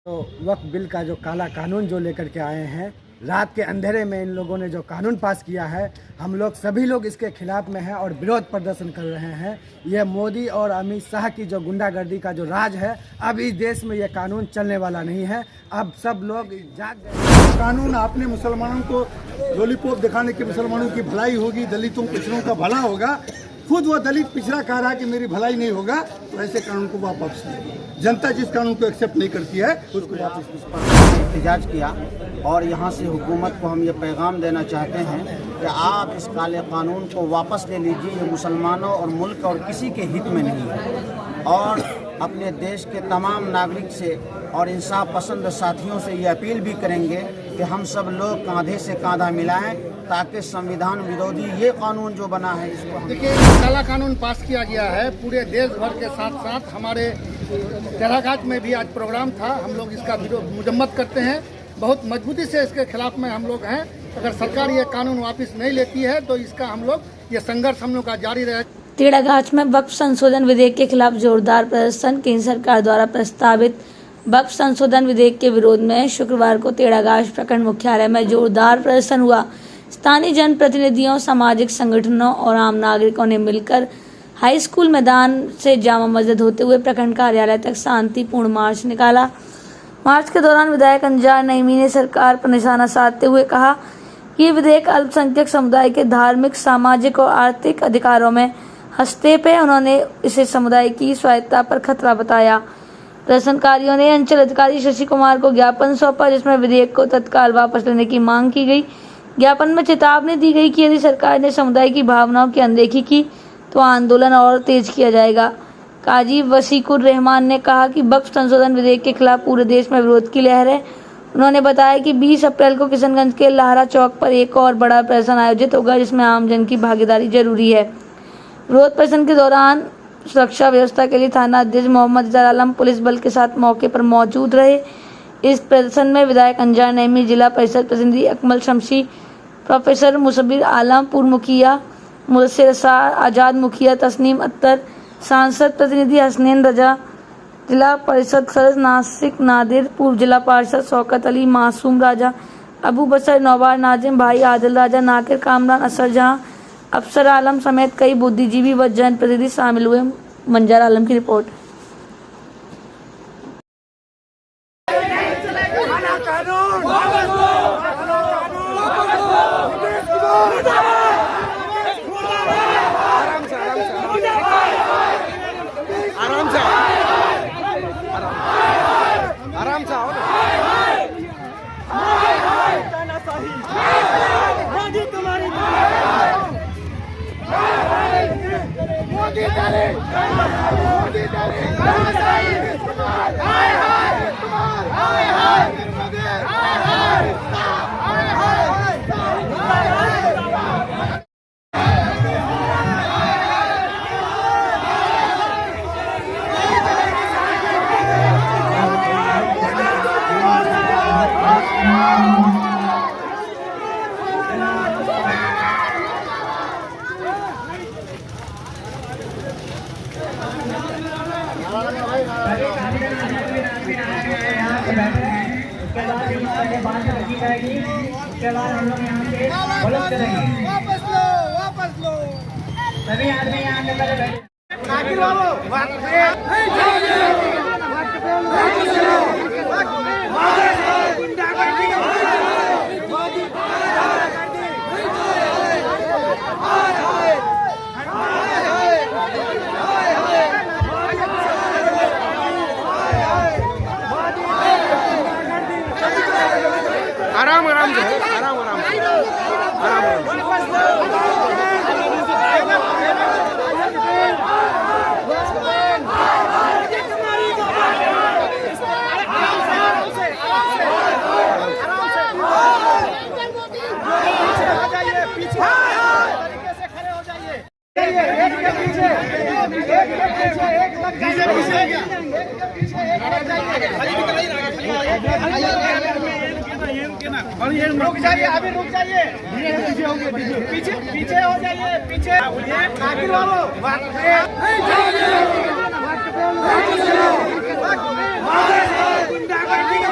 तो वक्फ बिल का जो काला कानून जो लेकर के आए हैं, रात के अंधेरे में इन लोगों ने जो कानून पास किया है, हम लोग सभी लोग इसके खिलाफ में हैं और विरोध प्रदर्शन कर रहे हैं। यह मोदी और अमित शाह की जो गुंडागर्दी का जो राज है, अब इस देश में यह कानून चलने वाला नहीं है। अब सब लोग जाग गए। कानून आपने मुसलमानों को लॉलीपॉप दिखाने की मुसलमानों की भलाई होगी, दलितों पिछड़ों का भला होगा। खुद वो दलित पिछड़ा कह रहा है कि मेरी भलाई नहीं होगा, तो ऐसे कानून को वापस लीजिए। जनता जिस कानून को एक्सेप्ट नहीं करती है उसको वापस एहतजाज किया और यहाँ से हुकूमत को हम ये पैगाम देना चाहते हैं कि आप इस काले कानून को वापस ले लीजिए। ये मुसलमानों और मुल्क और किसी के हित में नहीं है। और अपने देश के तमाम नागरिक से और इंसाफ पसंद साथियों से ये अपील भी करेंगे कि हम सब लोग कांधे से कांधा मिलाएं ताकि संविधान विरोधी ये कानून जो बना है इसको देखिए, काला कानून पास किया गया है। पूरे देश भर के साथ साथ हमारे तेराघाट में भी आज प्रोग्राम था। हम लोग इसका मजम्मत करते हैं, बहुत मजबूती से इसके खिलाफ में हम लोग हैं। अगर सरकार ये कानून वापस नहीं लेती है तो इसका हम लोग ये संघर्ष हम लोग का जारी रहेगा। तेराघाट में वक्फ संशोधन विधेयक के खिलाफ जोरदार प्रदर्शन। केंद्र सरकार द्वारा प्रस्तावित वक्फ संशोधन विधेयक के विरोध में शुक्रवार को तेराघाट प्रखंड मुख्यालय में जोरदार प्रदर्शन हुआ। स्थानीय जनप्रतिनिधियों, सामाजिक संगठनों और आम नागरिकों ने मिलकर हाई स्कूल मैदान से जामा मस्जिद होते हुए प्रखंड कार्यालय तक शांतिपूर्ण मार्च निकाला। मार्च के दौरान विधायक अंजार नईमी ने सरकार पर निशाना साधते हुए कहा कि ये विधेयक अल्पसंख्यक समुदाय के धार्मिक, सामाजिक और आर्थिक अधिकारों में हस्तक्षेप है। उन्होंने इसे समुदाय की स्वायत्तता पर खतरा बताया। प्रदर्शनकारियों ने अंचल अधिकारी शशि कुमार को ज्ञापन सौंपा, जिसमें विधेयक को तत्काल वापस लेने की मांग की गई। ज्ञापन में चेतावनी दी गई कि यदि सरकार ने समुदाय की भावनाओं की अनदेखी की तो आंदोलन और तेज किया जाएगा। काजी वसीकुर रहमान ने कहा कि वक्फ संशोधन विधेयक के खिलाफ पूरे देश में विरोध की लहर है। उन्होंने बताया कि 20 अप्रैल को किशनगंज के लाहरा चौक पर एक और बड़ा प्रदर्शन आयोजित होगा, जिसमें आम जन की भागीदारी जरूरी है। विरोध प्रदर्शन के दौरान सुरक्षा व्यवस्था के लिए थाना अध्यक्ष मोहम्मद इजहार आलम पुलिस बल के साथ मौके पर मौजूद रहे। इस प्रदर्शन में विधायक अंजार नईमी, जिला परिषद प्रतिनिधि अकमल शमशी, प्रोफेसर मुसब्बिर आलम, पूर्व मुखिया मुदस्सिर असार, आज़ाद मुखिया तस्नीम अख्तर, सांसद प्रतिनिधि हसनैन रजा, जिला परिषद सदस्य नासिक नादिर, पूर्व जिला पार्षद शौकत अली, मासूम राजा, अबू बसर, नौबार नाजिम, भाई आदिल राजा, नाकिर कामरान, असर जहां, अफसर आलम समेत कई बुद्धिजीवी व जनप्रतिनिधि शामिल हुए। मंजर आलम की रिपोर्ट। उसके बाद हम लोग यहाँ से बुलंद करेंगे। वापस लो। सभी आदमी यहाँ के पहले बैठे। आराम आराम से, आराम आराम से, रुक जाइए, अभी रुक जाइए, पीछे पीछे हो जाइए, पीछे गुंडागर्दी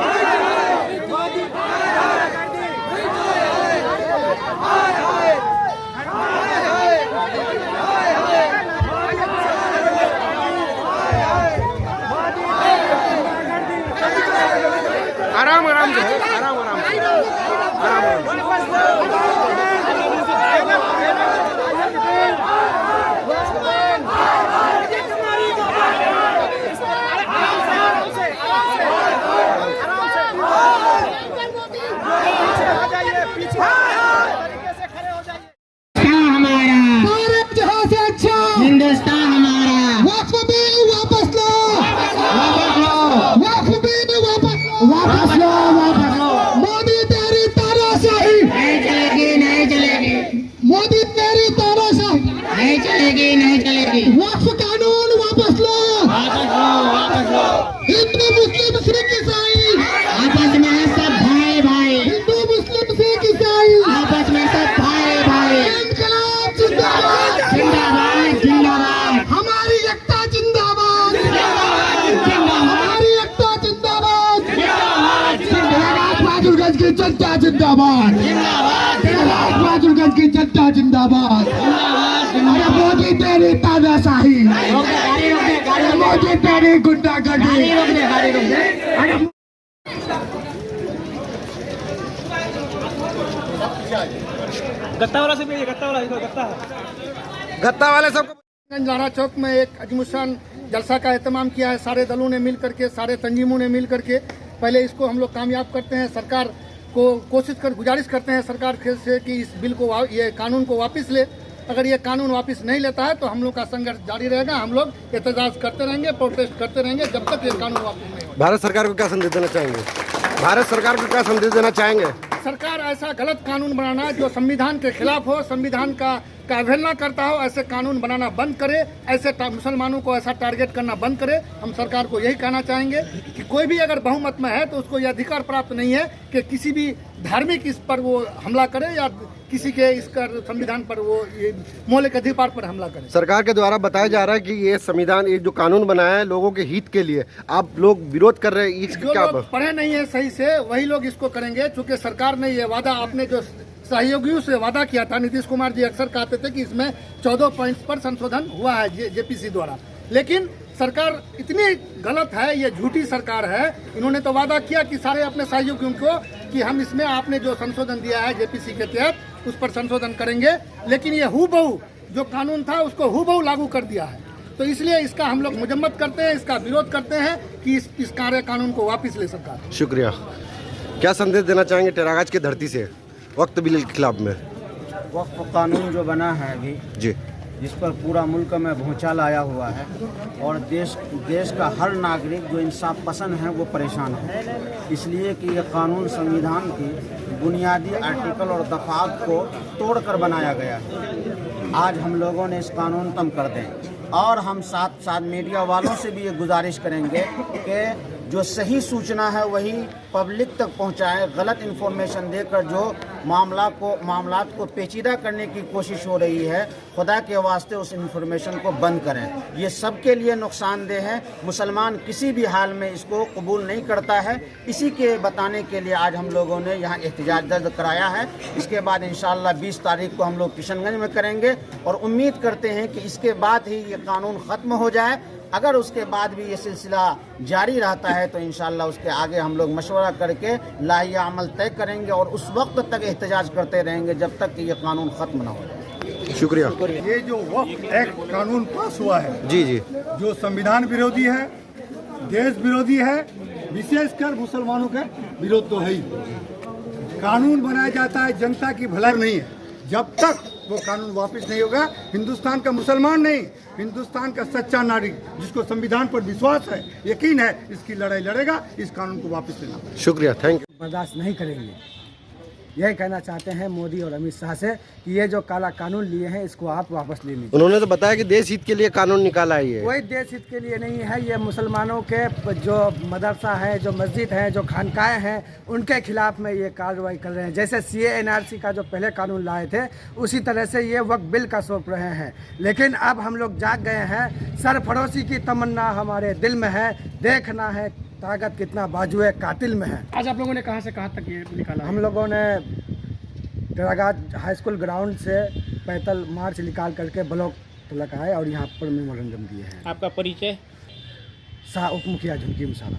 आराम आराम से है, आराम आराम से, आराम भारत जहां से अच्छा हिंदुस्तान हमारा। वक्फ बिल वापस लो, वापस लो, वक्फ बिल वापस लो, वापस लो, वापस लो। मोदी तेरी तानाशाही नहीं चलेगी, नहीं चलेगी। मोदी तेरी तानाशाही नहीं चलेगी, नहीं चलेगी। वक्फ कानून वापस लो, वापस लो, वापस लो। हिंदू मुस्लिम सिख ईसाई आपस में है सब भाई भाई। हिंदू मुस्लिम सिख ईसाई आपस में सब भाई भाई। इनकलाब जिंदाबाद, जिंदाबाद, जिंदाबाद। हमारी एकता जिंदाबाद, जिंदाबाद, जिंदाबाद। हमारी एकता जिंदाबाद, जिंदाबाद, जिंदाबाद। बहादुरगंज की जनता जिंदाबाद, जिंदाबाद, जिंदाबाद। बहादुरगंज की जनता जिंदाबाद, जिंदाबाद। अरे मोदी तेरी तानाशाही, मोदी तेरी गुंडागर्दी। अरे गत्ता वाले सबको लारा चौक में एक अजमुशान जलसा का एहतमाम किया है। सारे दलों ने मिल करके, सारे तंजीमों ने मिल करके पहले इसको हम लोग कामयाब करते हैं। सरकार को गुजारिश करते हैं सरकार से कि इस बिल को, ये कानून को वापस ले। अगर ये कानून वापस नहीं लेता है तो हम लोग का संघर्ष जारी रहेगा। हम लोग एहतजाज करते रहेंगे, प्रोटेस्ट करते रहेंगे जब तक ये कानून वापस नहीं होगा। भारत सरकार को क्या संदेश देना चाहेंगे? भारत सरकार को क्या संदेश देना चाहेंगे? सरकार ऐसा गलत कानून बनाना जो संविधान के खिलाफ हो, संविधान का अवहेलना करता हो, ऐसे कानून बनाना बंद करे। ऐसे मुसलमानों को ऐसा टारगेट करना बंद करे। हम सरकार को यही कहना चाहेंगे कि कोई भी अगर बहुमत में है तो उसको यह अधिकार प्राप्त नहीं है कि किसी भी धार्मिक इस पर वो हमला करे या किसी के इसका संविधान पर वो ये मौलिक अधिकार पर हमला करे। सरकार के द्वारा बताया जा रहा है कि ये संविधान, ये जो कानून बनाया है लोगों के हित के लिए, आप लोग विरोध कर रहे हैं, इसका जो क्या? लोग पढ़े नहीं है सही से वही लोग इसको करेंगे। चूंकि सरकार ने ये वादा, आपने जो सहयोगियों से वादा किया था, नीतीश कुमार जी अक्सर कहते थे कि इसमें 14 पॉइंट्स पर संशोधन हुआ है जेपीसी द्वारा, लेकिन सरकार इतनी गलत है, ये झूठी सरकार है। इन्होंने तो वादा किया कि सारे अपने सहयोगियों को कि हम इसमें आपने जो संशोधन दिया है जेपीसी के तहत उस पर संशोधन करेंगे, लेकिन ये हूबहू जो कानून था उसको हूबहू लागू कर दिया है। तो इसलिए इसका हम लोग मजम्मत करते हैं, इसका विरोध करते हैं कि इस कार्य कानून को वापस ले सरकार। शुक्रिया। क्या संदेश देना चाहेंगे टेरागाज की धरती से वक्त बिल के खिलाफ में? वक्फ कानून जो बना है अभी, जी, जिस पर पूरा मुल्क में भूचाल आया हुआ है और देश का हर नागरिक जो इंसाफ पसंद है वो परेशान है, इसलिए कि यह कानून संविधान की बुनियादी आर्टिकल और दफात को तोड़कर बनाया गया है। आज हम लोगों ने इस कानून कम कर दें और हम साथ साथ मीडिया वालों से भी ये गुजारिश करेंगे कि जो सही सूचना है वही पब्लिक तक पहुंचाएं। गलत इन्फॉर्मेशन देकर जो मामलात को पेचीदा करने की कोशिश हो रही है, खुदा के वास्ते उस इन्फॉर्मेशन को बंद करें। ये सबके लिए नुकसानदेह है। मुसलमान किसी भी हाल में इसको कबूल नहीं करता है। इसी के बताने के लिए आज हम लोगों ने यहाँ एहतजाज दर्ज कराया है। इसके बाद इंशाअल्लाह 20 तारीख को हम लोग किशनगंज में करेंगे और उम्मीद करते हैं कि इसके बाद ही ये कानून ख़त्म हो जाए। अगर उसके बाद भी ये सिलसिला जारी रहता है तो इंशाअल्लाह उसके आगे हम लोग मशवरा करके लाहिया अमल तय करेंगे और उस वक्त तक एहतजाज करते रहेंगे जब तक कि ये कानून ख़त्म ना हो। शुक्रिया। ये जो वक्फ एक्ट कानून पास हुआ है, जी जी, जो संविधान विरोधी है, देश विरोधी है, विशेषकर मुसलमानों का विरोध तो है ही। कानून बनाया जाता है जनता की भलाई नहीं है। जब तक वो कानून वापस नहीं होगा, हिंदुस्तान का मुसलमान नहीं, हिंदुस्तान का सच्चा नागरिक जिसको संविधान पर विश्वास है, यकीन है, इसकी लड़ाई लड़ेगा इस कानून को वापस लेना। शुक्रिया, थैंक यू। बर्दाश्त नहीं करेंगे। यही कहना चाहते हैं मोदी और अमित शाह से कि ये जो काला कानून लिए हैं इसको आप वापस ले लीजिए। उन्होंने तो बताया कि देश हित के लिए कानून निकाला है। ये कोई देश हित के लिए नहीं है, ये मुसलमानों के जो मदरसा है, जो मस्जिद है, जो खानकाएँ हैं, उनके खिलाफ में ये कार्रवाई कर रहे हैं। जैसे CA NRC का जो पहले कानून लाए थे उसी तरह से ये वक्फ बिल का सौंप रहे हैं। लेकिन अब हम लोग जाग गए हैं। सरफरोशी की तमन्ना हमारे दिल में है, देखना है ताकत कितना बाजुए कातिल में है। आज आप लोगों ने कहाँ से कहाँ तक ये निकाला? हम लोगों ने टेरागाज हाई स्कूल ग्राउंड से पैदल मार्च निकाल करके ब्लॉक तक आए और यहाँ पर मेमोरेंडम दिए हैं। आपका परिचय? शाह उप मुखिया झुमकी मुसाला।